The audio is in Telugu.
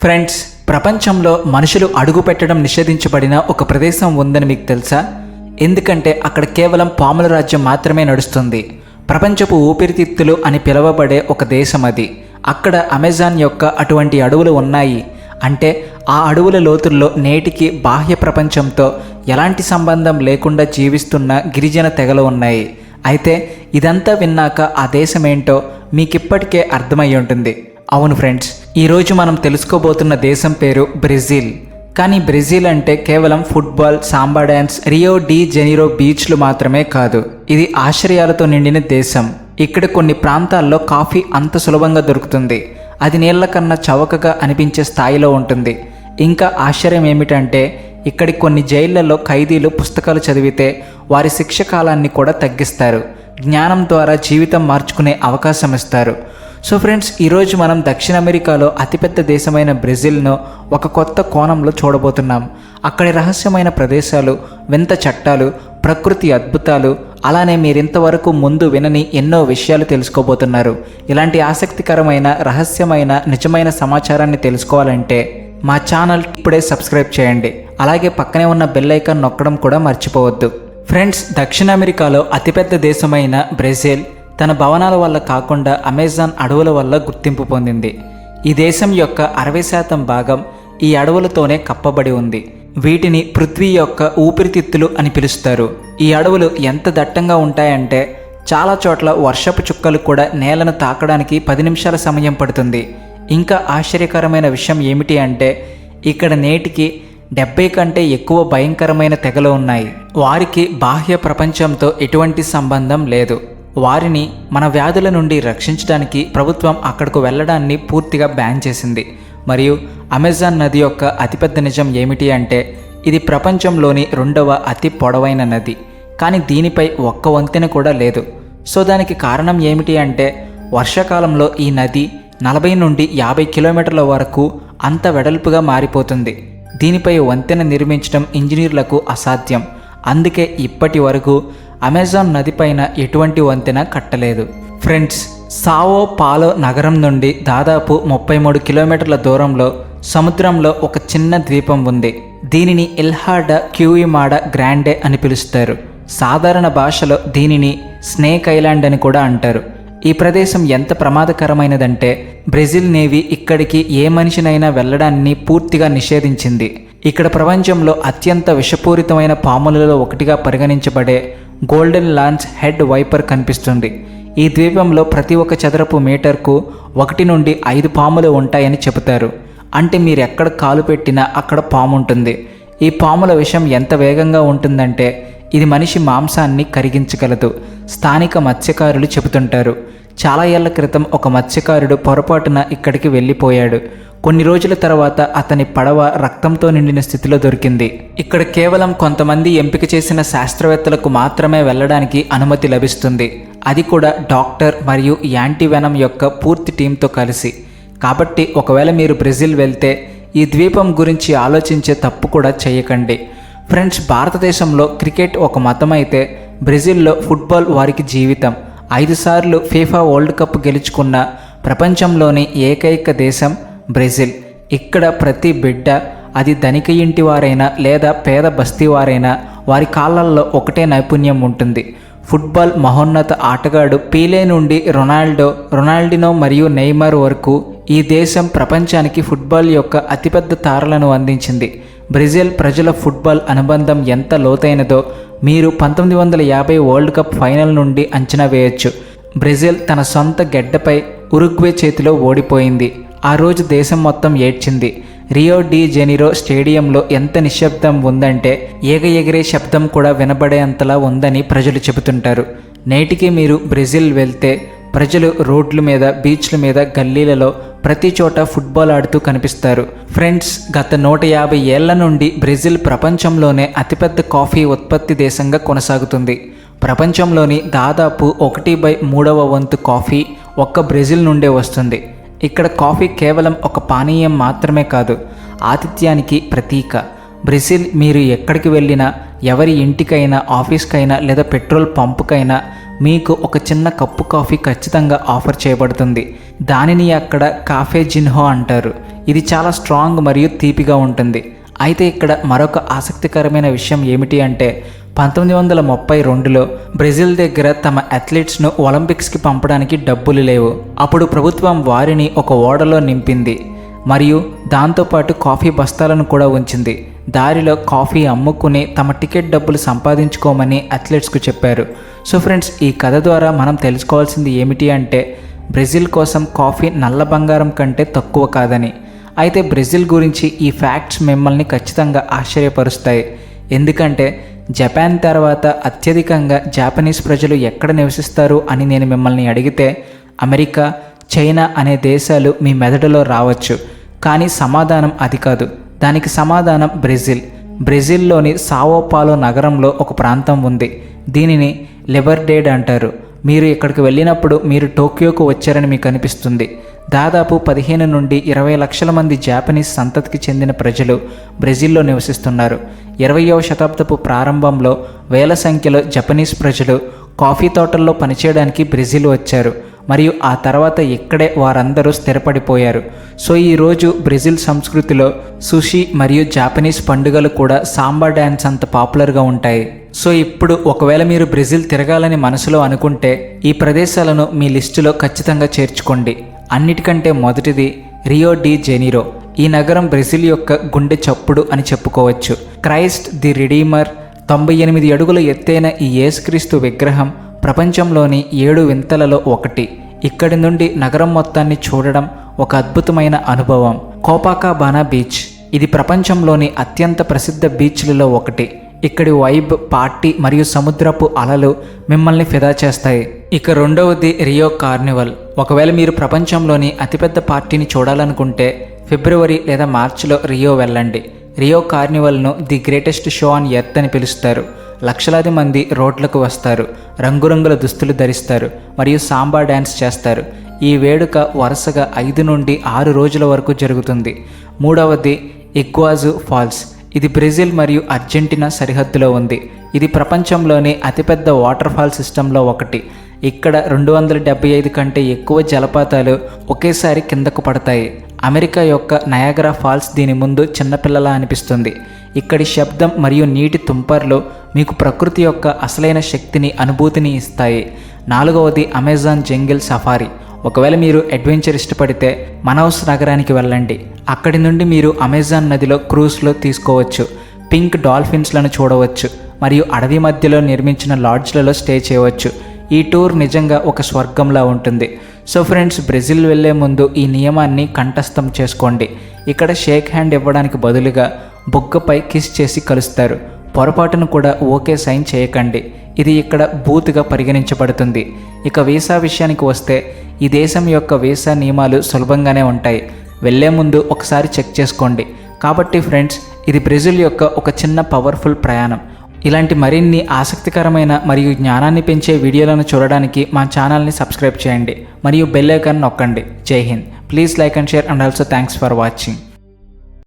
ఫ్రెండ్స్, ప్రపంచంలో మనుషులు అడుగు పెట్టడం నిషేధించబడిన ఒక ప్రదేశం ఉందని మీకు తెలుసా? ఎందుకంటే అక్కడ కేవలం పాముల రాజ్యం మాత్రమే నడుస్తుంది. ప్రపంచపు ఊపిరితిత్తులు అని పిలువబడే ఒక దేశం అది. అక్కడ అమెజాన్ యొక్క అటువంటి అడవులు ఉన్నాయి. అంటే ఆ అడవుల లోతుల్లో నేటికి బాహ్య ప్రపంచంతో ఎలాంటి సంబంధం లేకుండా జీవిస్తున్న గిరిజన తెగలు ఉన్నాయి. అయితే ఇదంతా విన్నాక ఆ దేశం ఏంటో మీకిప్పటికే అర్థమై ఉంటుంది. అవును ఫ్రెండ్స్, ఈరోజు మనం తెలుసుకోబోతున్న దేశం పేరు బ్రెజిల్. కానీ బ్రెజిల్ అంటే కేవలం football, Samba dance, Rio de Janeiro బీచ్లు మాత్రమే కాదు. ఇది ఆశ్చర్యాలతో నిండిన దేశం. ఇక్కడ కొన్ని ప్రాంతాల్లో కాఫీ అంత సులభంగా దొరుకుతుంది. అది నీళ్ల కన్నా చవకగా అనిపించే స్థాయిలో ఉంటుంది. ఇంకా ఆశ్చర్యం ఏమిటంటే ఇక్కడి కొన్ని జైళ్లలో ఖైదీలు పుస్తకాలు చదివితే వారి శిక్ష కాలాన్ని కూడా తగ్గిస్తారు. జ్ఞానం ద్వారా జీవితం మార్చుకునే అవకాశం ఇస్తారు. సో ఫ్రెండ్స్, ఈరోజు మనం దక్షిణ అమెరికాలో అతిపెద్ద దేశమైన బ్రెజిల్ను ఒక కొత్త కోణంలో చూడబోతున్నాం. అక్కడి రహస్యమైన ప్రదేశాలు, వింత చట్టాలు, ప్రకృతి అద్భుతాలు, అలానే మీరింతవరకు ముందు వినని ఎన్నో విషయాలు తెలుసుకోబోతున్నారు. ఇలాంటి ఆసక్తికరమైన, రహస్యమైన, నిజమైన సమాచారాన్ని తెలుసుకోవాలంటే మా ఛానల్ ఇప్పుడే సబ్స్క్రైబ్ చేయండి. అలాగే పక్కనే ఉన్న బెల్ ఐకాన్ నొక్కడం కూడా మర్చిపోవద్దు. ఫ్రెండ్స్, దక్షిణ అమెరికాలో అతిపెద్ద దేశమైన బ్రెజిల్ తన భవనాల వల్ల కాకుండా అమెజాన్ అడవుల వల్ల గుర్తింపు పొందింది. ఈ దేశం యొక్క 60% భాగం ఈ అడవులతోనే కప్పబడి ఉంది. వీటిని పృథ్వీ యొక్క ఊపిరితిత్తులు అని పిలుస్తారు. ఈ అడవులు ఎంత దట్టంగా ఉంటాయంటే చాలా చోట్ల వర్షపు చుక్కలు కూడా నేలను తాకడానికి 10 నిమిషాల సమయం పడుతుంది. ఇంకా ఆశ్చర్యకరమైన విషయం ఏమిటి అంటే ఇక్కడ నేటికి 70 కంటే ఎక్కువ భయంకరమైన తెగలు ఉన్నాయి. వారికి బాహ్య ప్రపంచంతో ఎటువంటి సంబంధం లేదు. వారిని మన వ్యాధుల నుండి రక్షించడానికి ప్రభుత్వం అక్కడకు వెళ్ళడాన్ని పూర్తిగా బ్యాన్ చేసింది. మరియు అమెజాన్ నది యొక్క అతిపెద్ద నిజం ఏమిటి అంటే ఇది ప్రపంచంలోని 2వ అతి పొడవైన నది. కానీ దీనిపై ఒక్క వంతెన కూడా లేదు. సో దానికి కారణం ఏమిటి అంటే వర్షాకాలంలో ఈ నది 40 నుండి 50 కిలోమీటర్ల వరకు అంత వెడల్పుగా మారిపోతుంది. దీనిపై వంతెన నిర్మించడం ఇంజనీర్లకు అసాధ్యం. అందుకే ఇప్పటి వరకు అమెజాన్ నదిపైన ఎటువంటి వంతెన కట్టలేదు. ఫ్రెండ్స్, సావో పాలో నగరం నుండి దాదాపు 33 కిలోమీటర్ల దూరంలో సముద్రంలో ఒక చిన్న ద్వీపం ఉంది. దీనిని ఇల్హాడా క్యూయిమాడా గ్రాండే అని పిలుస్తారు. సాధారణ భాషలో దీనిని స్నేక్ ఐలాండ్ అని కూడా అంటారు. ఈ ప్రదేశం ఎంత ప్రమాదకరమైనదంటే బ్రెజిల్ నేవీ ఇక్కడికి ఏ మనిషినైనా వెళ్ళడాన్ని పూర్తిగా నిషేధించింది. ఇక్కడ ప్రపంచంలో అత్యంత విషపూరితమైన పాములలో ఒకటిగా పరిగణించబడే గోల్డెన్ లాన్స్ హెడ్ వైపర్ కనిపిస్తుంది. ఈ ద్వీపంలో ప్రతి ఒక్క చదరపు మీటర్కు 1 నుండి 5 పాములు ఉంటాయని చెబుతారు. అంటే మీరు ఎక్కడ కాలు పెట్టినా అక్కడ పాము ఉంటుంది. ఈ పాముల విషం ఎంత వేగంగా ఉంటుందంటే ఇది మనిషి మాంసాన్ని కరిగించగలదు. స్థానిక మత్స్యకారులు చెబుతుంటారు. చాలా ఏళ్ల క్రితం ఒక మత్స్యకారుడు పొరపాటున ఇక్కడికి వెళ్ళిపోయాడు. కొన్ని రోజుల తర్వాత అతని పడవ రక్తంతో నిండిన స్థితిలో దొరికింది. ఇక్కడ కేవలం కొంతమంది ఎంపిక చేసిన శాస్త్రవేత్తలకు మాత్రమే వెళ్ళడానికి అనుమతి లభిస్తుంది. అది కూడా డాక్టర్ మరియు యాంటీవెనం యొక్క పూర్తి టీంతో కలిసి. కాబట్టి ఒకవేళ మీరు బ్రెజిల్ వెళ్తే ఈ ద్వీపం గురించి ఆలోచించే తప్పు కూడా చేయకండి. ఫ్రెండ్స్, భారతదేశంలో క్రికెట్ ఒక మతం అయితే బ్రెజిల్లో ఫుట్బాల్ వారికి జీవితం. 5 సార్లు ఫీఫా వరల్డ్ కప్ గెలుచుకున్న ప్రపంచంలోని ఏకైక దేశం బ్రెజిల్. ఇక్కడ ప్రతి బిడ్డ, అది ధనిక ఇంటి వారైనా లేదా పేద బస్తీ వారైనా, వారి కాళ్ళల్లో ఒకటే నైపుణ్యం ఉంటుంది. ఫుట్బాల్ మహోన్నత ఆటగాడు పీలే నుండి రొనాల్డినో మరియు నెయ్మర్ వరకు ఈ దేశం ప్రపంచానికి ఫుట్బాల్ యొక్క అతిపెద్ద తారలను అందించింది. బ్రెజిల్ ప్రజల ఫుట్బాల్ అనుబంధం ఎంత లోతైనదో మీరు 1950 వరల్డ్ కప్ ఫైనల్ నుండి అంచనా వేయొచ్చు. బ్రెజిల్ తన సొంత గడ్డపై ఉరుగ్వే చేతిలో ఓడిపోయింది. ఆ రోజు దేశం మొత్తం ఏడ్చింది. రియో డి జెనీరో స్టేడియంలో ఎంత నిశ్శబ్దం ఉందంటే ఎగిరే శబ్దం కూడా వినబడేంతలా ఉందని ప్రజలు చెబుతుంటారు. నేటికి మీరు బ్రెజిల్ వెళ్తే ప్రజలు రోడ్ల మీద, బీచ్ల మీద, గల్లీలలో ప్రతి చోట ఫుట్బాల్ ఆడుతూ కనిపిస్తారు. ఫ్రెండ్స్, గత 150 ఏళ్ల నుండి బ్రెజిల్ ప్రపంచంలోనే అతిపెద్ద కాఫీ ఉత్పత్తి దేశంగా కొనసాగుతుంది. ప్రపంచంలోని దాదాపు 1/3 వంతు కాఫీ ఒక్క బ్రెజిల్ నుండే వస్తుంది. ఇక్కడ కాఫీ కేవలం ఒక పానీయం మాత్రమే కాదు, ఆతిథ్యానికి ప్రతీక. బ్రెజిల్ మీరు ఎక్కడికి వెళ్ళినా, ఎవరి ఇంటికైనా, ఆఫీస్కైనా లేదా పెట్రోల్ పంపుకైనా మీకు ఒక చిన్న కప్పు కాఫీ ఖచ్చితంగా ఆఫర్ చేయబడుతుంది. దానిని అక్కడ కాఫే జిన్హో అంటారు. ఇది చాలా స్ట్రాంగ్ మరియు తీపిగా ఉంటుంది. అయితే ఇక్కడ మరొక ఆసక్తికరమైన విషయం ఏమిటి అంటే 1932లో బ్రెజిల్ దగ్గర తమ అథ్లెట్స్ను ఒలింపిక్స్కి పంపడానికి డబ్బులు లేవు. అప్పుడు ప్రభుత్వం వారిని ఒక ఓడలో నింపింది మరియు దాంతోపాటు కాఫీ బస్తాలను కూడా ఉంచింది. దారిలో కాఫీ అమ్ముకుని తమ టికెట్ డబ్బులు సంపాదించుకోమని అథ్లెట్స్కు చెప్పారు. సో ఫ్రెండ్స్, ఈ కథ ద్వారా మనం తెలుసుకోవాల్సింది ఏమిటి అంటే బ్రెజిల్ కోసం కాఫీ నల్ల బంగారం కంటే తక్కువ కాదని. అయితే బ్రెజిల్ గురించి ఈ ఫ్యాక్ట్స్ మిమ్మల్ని ఖచ్చితంగా ఆశ్చర్యపరుస్తాయి. ఎందుకంటే జపాన్ తర్వాత అత్యధికంగా జాపనీస్ ప్రజలు ఎక్కడ నివసిస్తారు అని నేను మిమ్మల్ని అడిగితే అమెరికా, చైనా అనే దేశాలు మీ మెదడులో రావచ్చు. కానీ సమాధానం అది కాదు. దానికి సమాధానం బ్రెజిల్. బ్రెజిల్లోని సావో పాలో నగరంలో ఒక ప్రాంతం ఉంది. దీనిని లిబర్డేడ్ అంటారు. మీరు ఇక్కడికి వెళ్ళినప్పుడు మీరు టోక్యోకు వచ్చారని మీకు అనిపిస్తుంది. దాదాపు 15 నుండి 20 లక్షల మంది జాపనీస్ సంతతికి చెందిన ప్రజలు బ్రెజిల్లో నివసిస్తున్నారు. 20వ శతాబ్దపు ప్రారంభంలో వేల సంఖ్యలో జపనీస్ ప్రజలు కాఫీ తోటల్లో పనిచేయడానికి బ్రెజిల్ వచ్చారు మరియు ఆ తర్వాత ఇక్కడే వారందరూ స్థిరపడిపోయారు. సో ఈరోజు బ్రెజిల్ సంస్కృతిలో సుషి మరియు జాపనీస్ పండుగలు కూడా సాంబా డ్యాన్స్ అంత పాపులర్గా ఉంటాయి. సో ఇప్పుడు ఒకవేళ మీరు బ్రెజిల్ తిరగాలని మనసులో అనుకుంటే ఈ ప్రదేశాలను మీ లిస్టులో ఖచ్చితంగా చేర్చుకోండి. అన్నిటికంటే మొదటిది రియో డి జెనీరో. ఈ నగరం బ్రెజిల్ యొక్క గుండె చప్పుడు అని చెప్పుకోవచ్చు. క్రైస్ట్ ది రిడీమర్ 98 అడుగుల ఎత్తైన ఈ యేసుక్రీస్తు విగ్రహం ప్రపంచంలోని 7 వింతలలో ఒకటి. ఇక్కడి నుండి నగరం మొత్తాన్ని చూడడం ఒక అద్భుతమైన అనుభవం. కోపాకాబానా బీచ్. ఇది ప్రపంచంలోని అత్యంత ప్రసిద్ధ బీచ్లలో ఒకటి. ఇక్కడి వైబ్, పార్టీ మరియు సముద్రపు అలలు మిమ్మల్ని ఫిదా చేస్తాయి. ఇక రెండవది రియో కార్నివల్. ఒకవేళ మీరు ప్రపంచంలోని అతిపెద్ద పార్టీని చూడాలనుకుంటే ఫిబ్రవరి లేదా మార్చిలో రియో వెళ్ళండి. రియో కార్నివల్ను the greatest show on earth అని పిలుస్తారు. లక్షలాది మంది రోడ్లకు వస్తారు, రంగురంగుల దుస్తులు ధరిస్తారు మరియు సాంబా డ్యాన్స్ చేస్తారు. ఈ వేడుక వరుసగా 5 నుండి 6 రోజుల వరకు జరుగుతుంది. మూడవది ఇగ్వాజు ఫాల్స్. ఇది బ్రెజిల్ మరియు అర్జెంటీనా సరిహద్దులో ఉంది. ఇది ప్రపంచంలోని అతిపెద్ద వాటర్ ఫాల్ సిస్టంలో ఒకటి. ఇక్కడ 275 కంటే ఎక్కువ జలపాతాలు ఒకేసారి కిందకు పడతాయి. అమెరికా యొక్క నయాగరా ఫాల్స్ దీని ముందు చిన్నపిల్లలా అనిపిస్తుంది. ఇక్కడి శబ్దం మరియు నీటి తుంపర్లు మీకు ప్రకృతి యొక్క అసలైన శక్తిని, అనుభూతిని ఇస్తాయి. నాలుగవది అమెజాన్ జంగిల్ సఫారీ. ఒకవేళ మీరు అడ్వెంచర్ ఇష్టపడితే మనౌస్ నగరానికి వెళ్ళండి. అక్కడి నుండి మీరు అమెజాన్ నదిలో క్రూజ్లో తీసుకోవచ్చు. పింక్ డాల్ఫిన్స్లను చూడవచ్చు మరియు అడవి మధ్యలో నిర్మించిన లాడ్జ్లలో స్టే చేయవచ్చు. ఈ టూర్ నిజంగా ఒక స్వర్గంలా ఉంటుంది. సో ఫ్రెండ్స్, బ్రెజిల్ వెళ్లే ముందు ఈ నియమాన్ని కంఠస్థం చేసుకోండి. ఇక్కడ షేక్ హ్యాండ్ ఇవ్వడానికి బదులుగా బుగ్గపై కిస్ చేసి కలుస్తారు. పొరపాటును కూడా ఓకే సైన్ చేయకండి. ఇది ఇక్కడ బూత్గా పరిగణించబడుతుంది. ఇక వీసా విషయానికి వస్తే ఈ దేశం యొక్క వీసా నియమాలు సులభంగానే ఉంటాయి. వెళ్లే ముందు ఒకసారి చెక్ చేసుకోండి. కాబట్టి ఫ్రెండ్స్, ఇది బ్రెజిల్ యొక్క ఒక చిన్న పవర్ఫుల్ ప్రయాణం. ఇలాంటి మరిన్ని ఆసక్తికరమైన మరియు జ్ఞానాన్ని పెంచే వీడియోలను చూడడానికి మా ఛానల్ని సబ్స్క్రైబ్ చేయండి మరియు బెల్ ఐకాన్ నొక్కండి. జై Hind. Please like and share and also thanks for watching.